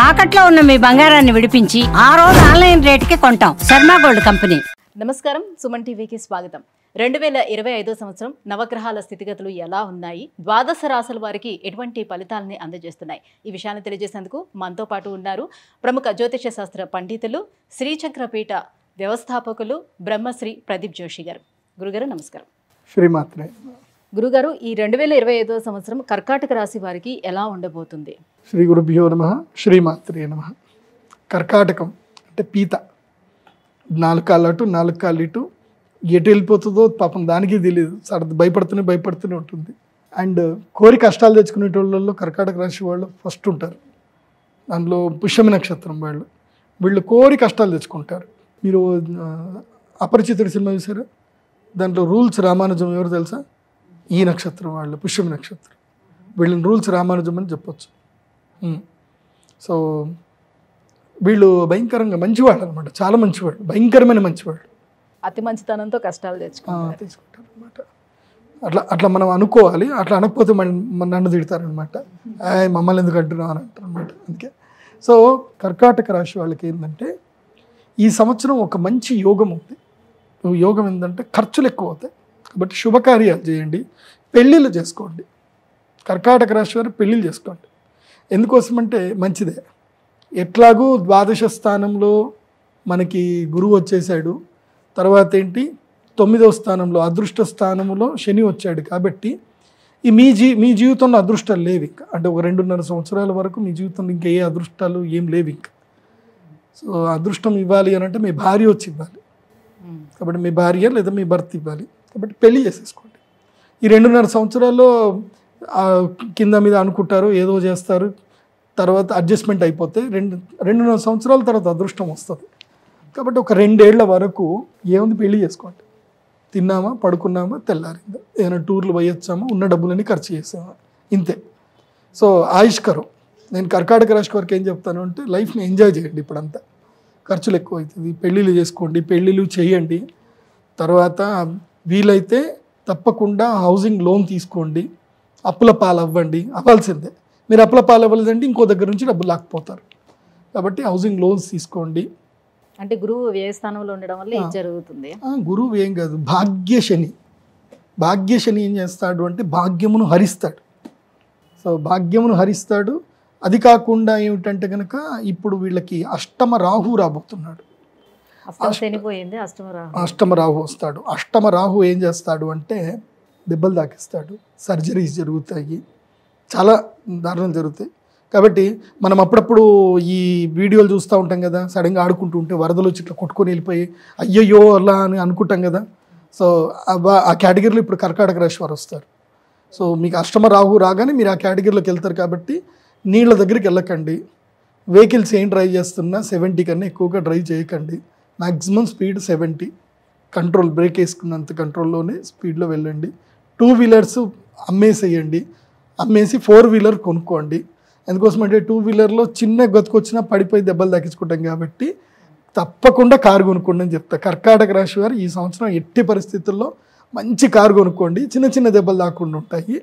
తాకట్లో ఉన్న మీ బంగారాన్ని విడిపించి ఆ రోజు ఆన్లైన్ రేటుకి కొంటాం. Sharma gold company. నమస్కారం, సుమన్ టీవీకి స్వాగతం. 2025 సంవత్సరం నవగ్రహాల స్థితిగతులు ఎలా ఉన్నాయి, ద్వాదశ రాశుల వారికి ఎటువంటి ఫలితాలని అందజేస్తున్నాయి, ఈ విషయాన్ని తెలియజేసేందుకు మనతో పాటు ఉన్నారు ప్రముఖ జ్యోతిష శాస్త్ర పండితులు, శ్రీచక్రపీఠ వ్యవస్థాపకులు బ్రహ్మశ్రీ ప్రదీప్ జోషి గారు. గురుగారు నమస్కారం. శ్రీమాత్రే. గురుగారు, ఈ 2025 సంవత్సరం కర్కాటక రాశి వారికి ఎలా ఉండబోతుంది? శ్రీ గురుభ్యో నమః. శ్రీమాత్రే నమః. కర్కాటకం అంటే పీత, 4 కాళ్ళు అటు 4 కాళ్ళు ఇటు, ఎటు వెళ్ళిపోతుందో పాపం దానికి తెలియదు, భయపడుతూనే ఉంటుంది. అండ్ కోరి కష్టాలు తెచ్చుకునే వాళ్ళలో కర్కాటక రాశి వాళ్ళు ఫస్ట్ ఉంటారు. దాంట్లో పుష్యమి నక్షత్రం వీళ్ళు కోరి కష్టాలు తెచ్చుకుంటారు. మీరు అపరిచితుడి సినిమా చూసారా? దాంట్లో రూల్స్ రామానుజం ఎవరు తెలుసా? ఈ నక్షత్రం వాళ్ళు, పుష్యమి నక్షత్రం. వీళ్ళని రూల్స్ రామానుజం అని చెప్పొచ్చు. సో వీళ్ళు భయంకరంగా మంచివాళ్ళు అనమాట, చాలా మంచివాళ్ళు, భయంకరమైన మంచివాళ్ళు. అతి మంచితనంతో కష్టాలు తెచ్చుకుంటారు అనమాట. అట్లా మనం అనుకోవాలి. అట్లా అనకపోతే నన్ను తిడతారనమాట, మమ్మల్ని ఎందుకు అంటున్నావు అని అంటారు అనమాట. అందుకే సో కర్కాటక రాశి వాళ్ళకి ఏంటంటే ఈ సంవత్సరం ఒక మంచి యోగం ఉంది. యోగం ఏంటంటే ఖర్చులు ఎక్కువ అవుతాయి కాబట్టి శుభకార్యాలు చేయండి, పెళ్ళిళ్ళు చేసుకోండి. కర్కాటక రాశి వారు పెళ్ళిళ్ళు చేసుకోండి. ఎందుకోసమంటే మంచిదే. ఎట్లాగూ ద్వాదశ స్థానంలో మనకి గురువు వచ్చేసాడు, తర్వాత ఏంటి 9వ స్థానంలో అదృష్ట స్థానంలో శని వచ్చాడు. కాబట్టి ఈ మీ జీవితంలో అదృష్టాలు లేవు ఇంకా. అంటే ఒక 2.5 సంవత్సరాల వరకు మీ జీవితంలో ఇంకా ఏ అదృష్టాలు ఏం లేవు ఇంకా. సో అదృష్టం ఇవ్వాలి అని అంటే మీ భార్య వచ్చి ఇవ్వాలి. కాబట్టి మీ భార్య లేదా మీ భర్త ఇవ్వాలి. కాబట్టి పెళ్లి చేసేసుకోండి. ఈ 2.5 సంవత్సరాల్లో కింద మీద అనుకుంటారు, ఏదో చేస్తారు, తర్వాత అడ్జస్ట్మెంట్ అయిపోతే 2.5 సంవత్సరాల తర్వాత అదృష్టం వస్తుంది. కాబట్టి ఒక 2 ఏళ్ల వరకు ఏముంది, పెళ్లి చేసుకోండి. తిన్నామా, పడుకున్నామా, తెల్లారిందా, ఏదైనా టూర్లు పోయొచ్చామా, ఉన్న డబ్బులన్నీ ఖర్చు చేసామా, ఇంతే. సో ఆయుష్కరం. నేను కర్కాటక రాశి వారికి ఏం చెప్తాను అంటే లైఫ్ని ఎంజాయ్ చేయండి. ఇప్పుడంతా ఖర్చులు ఎక్కువ అవుతుంది, పెళ్ళిళ్ళు చేసుకోండి, పెళ్ళిళ్ళు చేయండి. తర్వాత వీలైతే తప్పకుండా హౌసింగ్ లోన్ తీసుకోండి, అప్పుల పాలు అవ్వండి. అవ్వాల్సిందే. మీరు అప్పుల పాలు అవ్వలేదంటే ఇంకో దగ్గర నుంచి డబ్బులు లాక్కుపోతారు. కాబట్టి హౌసింగ్ లోన్స్ తీసుకోండి. అంటే గురువు వ్యయస్థానంలో ఉండడం వల్ల ఇది జరుగుతుంది. గురువు ఏం కాదు, భాగ్యశని. భాగ్యశని ఏం చేస్తాడు అంటే భాగ్యమును హరిస్తాడు. సో భాగ్యమును హరిస్తాడు. అది కాకుండా ఏమిటంటే కనుక ఇప్పుడు వీళ్ళకి అష్టమ రాహు రాబోతున్నాడు. అష్టమ రాహు వస్తాడు. అష్టమ రాహు ఏం చేస్తాడు అంటే దెబ్బలు తాకిస్తాడు, సర్జరీస్ జరుగుతాయి, చాలా దారుణం జరుగుతాయి. కాబట్టి మనం అప్పుడప్పుడు ఈ వీడియోలు చూస్తూ ఉంటాం కదా, సడన్గా ఆడుకుంటూ ఉంటే వరదలు వచ్చి ఇట్లా కొట్టుకొని వెళ్ళిపోయి అయ్యయ్యో అలా అని అనుకుంటాం కదా. సో ఆ కేటగిరీలో ఇప్పుడు కర్కాటక రాశి వారు వస్తారు. సో మీకు అష్టమ రాహు రాగానే మీరు ఆ కేటగిరీలోకి వెళ్తారు. కాబట్టి నీళ్ళ దగ్గరికి వెళ్ళకండి. వెహికల్స్ ఏం డ్రైవ్ చేస్తున్నా 70 కన్నా ఎక్కువగా డ్రైవ్ చేయకండి. మ్యాక్సిమం స్పీడ్ 70, కంట్రోల్, బ్రేక్ వేసుకున్నంత కంట్రోల్లోనే స్పీడ్లో వెళ్ళండి. 2 వీలర్స్ అమ్మేసేయండి, అమ్మేసి 4 వీలర్ కొనుక్కోండి. ఎందుకోసం అంటే 2 వీలర్లో చిన్న గతుకొచ్చినా పడిపోయి దెబ్బలు తగ్గించుకుంటాం. కాబట్టి తప్పకుండా కారు కొనుక్కోండి అని చెప్తా. కర్కాటక రాశి వారు ఈ సంవత్సరం ఎట్టి పరిస్థితుల్లో మంచి కారు కొనుక్కోండి, చిన్న చిన్న దెబ్బలు దాకుండా ఉంటాయి.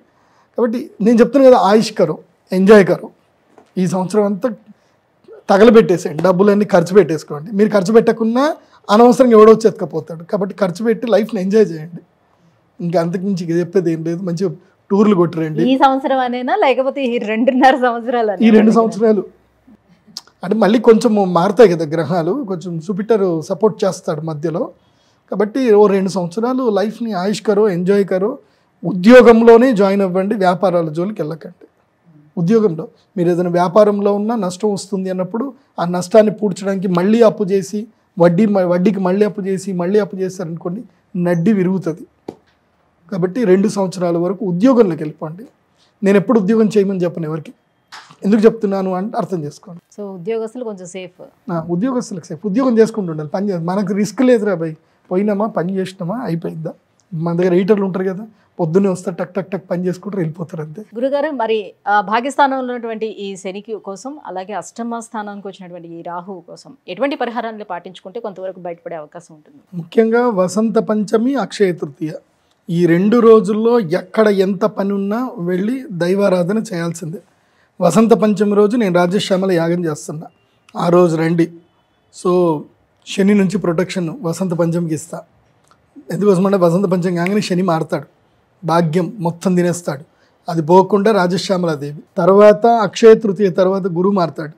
కాబట్టి నేను చెప్తాను కదా, ఆయుష్కరం, ఎంజాయ్ కరం. ఈ సంవత్సరం అంతా తగలబెట్టేసేయండి, డబ్బులన్నీ ఖర్చు పెట్టేసుకోండి. మీరు ఖర్చు పెట్టకున్నా అనవసరంగా ఎవడో చెత్తకపోతాడు. కాబట్టి ఖర్చు పెట్టి లైఫ్ని ఎంజాయ్ చేయండి. ఇంకా అంతకుమించి చెప్పేది ఏం లేదు. మంచిగా టూర్లు కొట్టరండి. ఈ సంవత్సరం అనేనా లేకపోతే ఈ 2.5 సంవత్సరాలు? ఈ 2 సంవత్సరాలు అంటే మళ్ళీ కొంచెం మారుతాయి కదా గ్రహాలు, కొంచెం జూపిటర్ సపోర్ట్ చేస్తాడు మధ్యలో. కాబట్టి 2 సంవత్సరాలు లైఫ్ని ఆయుష్కరో, ఎంజాయ్ కరో. ఉద్యోగంలోనే జాయిన్ అవ్వండి, వ్యాపారాల జోలికి వెళ్ళకండి. ఉద్యోగంలో మీరు ఏదైనా వ్యాపారంలో ఉన్నా నష్టం వస్తుంది అన్నప్పుడు ఆ నష్టాన్ని పూడ్చడానికి మళ్ళీ అప్పు చేసి వడ్డీకి మళ్ళీ అప్పు చేస్తారనుకోండి, నడ్డి విరుగుతుంది. కాబట్టి 2 సంవత్సరాల వరకు ఉద్యోగంలోకి వెళ్ళిపోండి. నేను ఎప్పుడు ఉద్యోగం చేయమని చెప్పను ఎవరికి. ఎందుకు చెప్తున్నాను అంటే అర్థం చేసుకోండి. సో ఉద్యోగస్తులు కొంచెం సేఫ్. ఉద్యోగస్తులకు సేఫ్. ఉద్యోగం చేసుకుంటుండాలి, పని చేయాలి. మనకు రిస్క్ లేదురా భయ్, పోయినామా పని చేసినామా అయిపోయిందా. మన దగ్గర ఎయిటర్లు ఉంటారు కదా, పొద్దున్నే వస్తారు, టక్ టక్ టక్ పని చేసుకుంటారు, వెళ్ళిపోతారు అంతే. గురుగారు, మరి భాగ్యస్థానంలో ఉన్నటువంటి ఈ శనికి కోసం, అలాగే అష్టమ స్థానానికి వచ్చినటువంటి ఈ రాహువు కోసం ఎటువంటి పరిహారాన్ని పాటించుకుంటే కొంతవరకు బయటపడే అవకాశం ఉంటుంది? ముఖ్యంగా వసంత పంచమి, అక్షయ తృతీయ, ఈ 2 రోజుల్లో ఎక్కడ ఎంత పని ఉన్నా వెళ్ళి దైవారాధన చేయాల్సిందే. వసంత పంచమి రోజు నేను రాజశ్యామల యాగం చేస్తున్నా, ఆ రోజు రండి. సో శని నుంచి ప్రొటెక్షన్ వసంత పంచమికి ఇస్తా. ఎందుకోసమంటే వసంత పంచమి కాగానే శని మారుతాడు, భాగ్యం మొత్తం తినేస్తాడు. అది పోకుండా రాజశ్యామలాదేవి. తర్వాత అక్షయ తృతీయ తర్వాత గురువు మారుతాడు.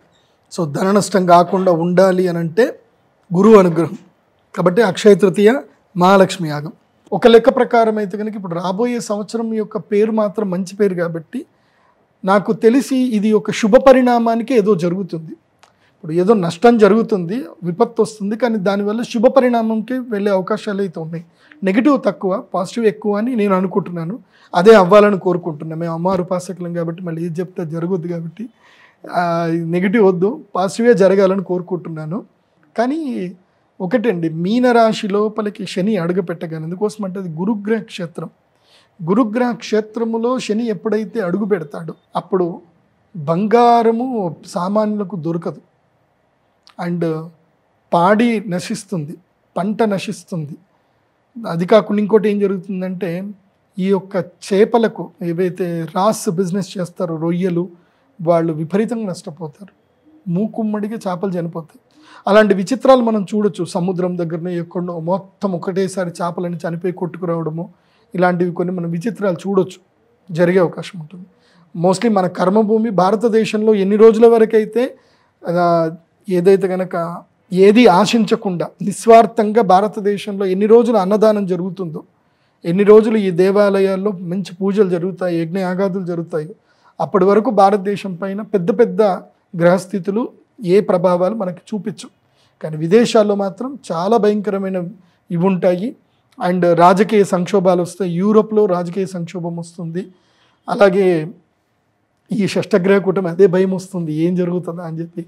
సో ధన నష్టం కాకుండా ఉండాలి అని అంటే గురువు అనుగ్రహం. కాబట్టి అక్షయ తృతీయ మహాలక్ష్మి యాగం. ఒక లెక్క ప్రకారం అయితే కనుక ఇప్పుడు రాబోయే సంవత్సరం యొక్క పేరు మాత్రం మంచి పేరు కాబట్టి నాకు తెలిసి ఇది ఒక శుభ పరిణామానికి ఏదో జరుగుతుంది. ఇప్పుడు ఏదో నష్టం జరుగుతుంది, విపత్తు వస్తుంది, కానీ దానివల్ల శుభ పరిణామంకి వెళ్ళే అవకాశాలు అయితే ఉన్నాయి. నెగిటివ్ తక్కువ, పాజిటివ్ ఎక్కువ అని నేను అనుకుంటున్నాను. అదే అవ్వాలని కోరుకుంటున్నాను. మేము అమ్మవారు ఉపాసకులం కాబట్టి మళ్ళీ ఏది చెప్తే జరగద్దు కాబట్టి నెగిటివ్ వద్దు, పాజిటివే జరగాలని కోరుకుంటున్నాను. కానీ ఒకటండి, మీనరాశి లోపలికి శని అడుగు పెట్టగానే, ఎందుకోసం అంటే అది గురుగ్రహ క్షేత్రం. గురుగ్రహ క్షేత్రములో శని ఎప్పుడైతే అడుగు పెడతాడో అప్పుడు బంగారము సామాన్యులకు దొరకదు, అండ్ పాడి నశిస్తుంది, పంట నశిస్తుంది. అది కాకుండా ఇంకోటి ఏం జరుగుతుందంటే ఈ యొక్క చేపలకు ఏవైతే రాస్ బిజినెస్ చేస్తారో రొయ్యలు, వాళ్ళు విపరీతంగా నష్టపోతారు. మూకుమ్మడిగా చేపలు చనిపోతాయి. అలాంటి విచిత్రాలు మనం చూడొచ్చు. సముద్రం దగ్గరనే ఎక్కడో మొత్తం ఒకటేసారి చేపలని చనిపోయి కొట్టుకురావడము, ఇలాంటివి కొన్ని మనం విచిత్రాలు చూడొచ్చు, జరిగే అవకాశం ఉంటుంది. మోస్ట్లీ మన కర్మభూమి భారతదేశంలో ఎన్ని రోజుల వరకు అయితే ఏదైతే కనుక ఏది ఆశించకుండా నిస్వార్థంగా భారతదేశంలో ఎన్ని రోజులు అన్నదానం జరుగుతుందో, ఎన్ని రోజులు ఈ దేవాలయాల్లో మంచి పూజలు జరుగుతాయి, యజ్ఞయాగాదులు జరుగుతాయి, అప్పటి వరకు భారతదేశం పైన పెద్ద పెద్ద గ్రహస్థితులు ఏ ప్రభావాలు మనకి చూపించు. కానీ విదేశాల్లో మాత్రం చాలా భయంకరమైన ఇవి ఉంటాయి. అండ్ రాజకీయ సంక్షోభాలు వస్తాయి. యూరోప్లో రాజకీయ సంక్షోభం వస్తుంది. అలాగే ఈ షష్టగ్రహ కూటమి అదే భయం వస్తుంది, ఏం జరుగుతుందా అని చెప్పి.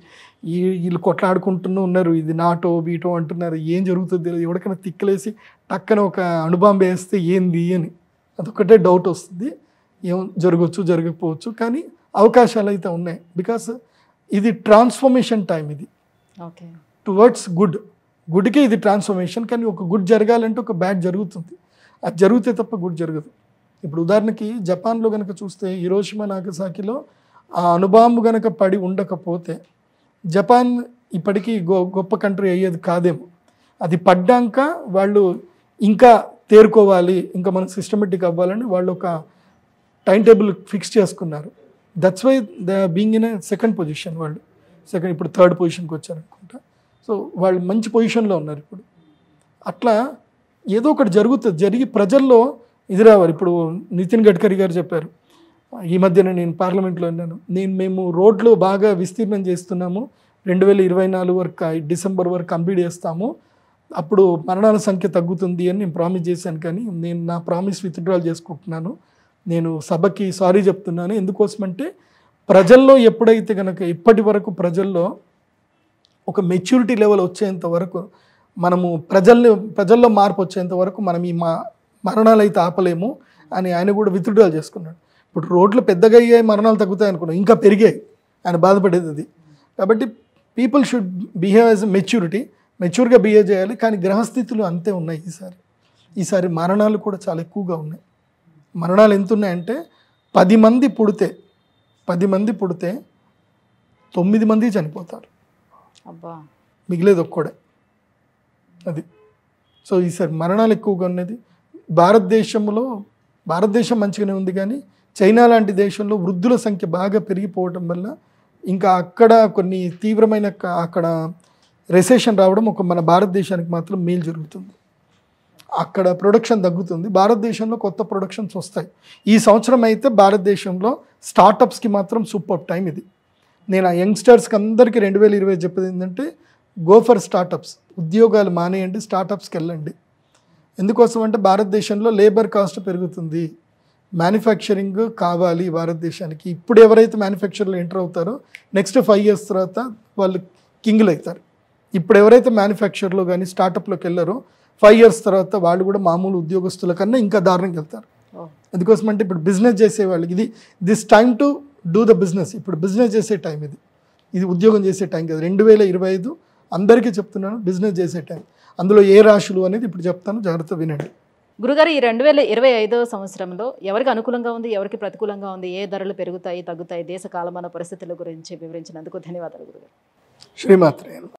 వీళ్ళు కొట్లాడుకుంటూనే ఉన్నారు, ఇది నాటో బీటో అంటున్నారు, ఏం జరుగుతుంది ఎవరికైనా తిక్కలేసి టక్కన ఒక అణుబాంబు వేస్తే ఏంది అని అదొకటే డౌట్ వస్తుంది. ఏం జరగవచ్చు జరగకపోవచ్చు, కానీ అవకాశాలు అయితే ఉన్నాయి. బికాస్ ఇది ట్రాన్స్ఫర్మేషన్ టైం, ఇది ఓకే టువర్డ్స్ గుడ్కే ఇది ట్రాన్స్ఫర్మేషన్. కానీ ఒక గుడ్ జరగాలంటే ఒక బ్యాడ్ జరుగుతుంది, అది జరిగితే తప్ప గుడ్ జరగదు. ఇప్పుడు ఉదాహరణకి జపాన్లో కనుక చూస్తే హిరోషిమా నాగసాకిలో ఆ అణుబాంబు కనుక పడి ఉండకపోతే జపాన్ ఇప్పటికీ గొప్ప కంట్రీ అయ్యేది కాదేమో. అది పడ్డాక వాళ్ళు ఇంకా తేరుకోవాలి, ఇంకా మనం సిస్టమేటిక్ అవ్వాలని వాళ్ళు ఒక టైం టేబుల్ ఫిక్స్ చేసుకున్నారు. That's why the being in second position. వాళ్ళు ఇప్పుడు థర్డ్ పొజిషన్కి వచ్చారనుకుంటా. సో వాళ్ళు మంచి పొజిషన్లో ఉన్నారు ఇప్పుడు. అట్లా ఏదో ఒకటి జరుగుతుంది, జరిగి ప్రజల్లో ఇది రావాలి. ఇప్పుడు నితిన్ గడ్కరీ గారు చెప్పారు, ఈ మధ్యన నేను పార్లమెంట్లో ఉన్నాను, మేము రోడ్లు బాగా విస్తీర్ణం చేస్తున్నాము, 2024 వరకు డిసెంబర్ వరకు కంప్లీట్ చేస్తాము, అప్పుడు మరణాల సంఖ్య తగ్గుతుంది అని నేను ప్రామిస్ చేశాను. కానీ నేను నా ప్రామిస్ విత్డ్రాల్ చేసుకుంటున్నాను, నేను సభకి సారీ చెప్తున్నాను. ఎందుకోసమంటే ప్రజల్లో ఎప్పుడైతే కనుక ఇప్పటి వరకు ప్రజల్లో ఒక మెచ్యూరిటీ లెవెల్ వచ్చేంత వరకు మనము ప్రజల్లో మార్పు వచ్చేంత వరకు మనం ఈ మరణాలు అయితే ఆపలేము అని ఆయన కూడా విత్డ్రాల్ చేసుకున్నాడు. ఇప్పుడు రోడ్లు పెద్దగా అయ్యాయి, మరణాలు తగ్గుతాయి అనుకున్నాం, ఇంకా పెరిగాయి, ఆయన బాధపడేది అది. కాబట్టి పీపుల్ షుడ్ బిహేవ్ యాజ్ మెచ్యూర్గా బిహేవ్ చేయాలి. కానీ గ్రహస్థితులు అంతే ఉన్నాయి. ఈసారి మరణాలు కూడా చాలా ఎక్కువగా ఉన్నాయి. మరణాలు ఎంత ఉన్నాయంటే 10 మంది పుడితే 9 మంది చనిపోతారు, అబ్బా, మిగిలేదు ఒక్కడే. అది. సో ఈసారి మరణాలు ఎక్కువగా ఉన్నది. భారతదేశం మంచిగానే ఉంది, కానీ చైనా లాంటి దేశంలో వృద్ధుల సంఖ్య బాగా పెరిగిపోవడం వల్ల ఇంకా అక్కడ కొన్ని తీవ్రమైన అక్కడ రెసెషన్ రావడం మన భారతదేశానికి మాత్రం మేలు జరుగుతుంది. అక్కడ ప్రొడక్షన్ తగ్గుతుంది, భారతదేశంలో కొత్త ప్రొడక్షన్స్ వస్తాయి. ఈ సంవత్సరం అయితే భారతదేశంలో స్టార్టప్స్కి మాత్రం సూపర్ టైం ఇది. నేను ఆ యంగ్స్టర్స్కి అందరికీ 2020 చెప్పేది ఏంటంటే గో ఫర్ స్టార్టప్స్. ఉద్యోగాలు మానేయండి, స్టార్టప్స్కి వెళ్ళండి. ఎందుకోసం అంటే భారతదేశంలో లేబర్ కాస్ట్ పెరుగుతుంది, మ్యానుఫ్యాక్చరింగ్ కావాలి భారతదేశానికి. ఇప్పుడు ఎవరైతే మ్యానుఫ్యాక్చర్లో ఎంటర్ అవుతారో నెక్స్ట్ 5 years తర్వాత వాళ్ళు కింగులు అవుతారు. ఇప్పుడు ఎవరైతే మ్యానుఫ్యాక్చర్లో కానీ స్టార్టప్లోకి వెళ్ళారో 5 years తర్వాత వాళ్ళు కూడా మామూలు ఉద్యోగస్తుల కన్నా ఇంకా దారుణంగా వెళ్తారు. ఎందుకోసం అంటే ఇప్పుడు బిజినెస్ చేసేవాళ్ళకి this time to do the business. ఇప్పుడు బిజినెస్ చేసే టైం ఇది ఉద్యోగం చేసే టైం కదా. 2025 అందరికీ చెప్తున్నాను, బిజినెస్ చేసే టైం. అందులో ఏ రాశులు అనేది ఇప్పుడు చెప్తాను, జాగ్రత్త వినండి. గురుగారు ఈ 2025వ సంవత్సరంలో ఎవరికి అనుకూలంగా ఉంది, ఎవరికి ప్రతికూలంగా ఉంది, ఏ ధరలు పెరుగుతాయి తగ్గుతాయి, దేశ కాలమాన పరిస్థితుల గురించి వివరించినందుకు ధన్యవాదాలు గురుగారు. శ్రీమాత్రే నమః.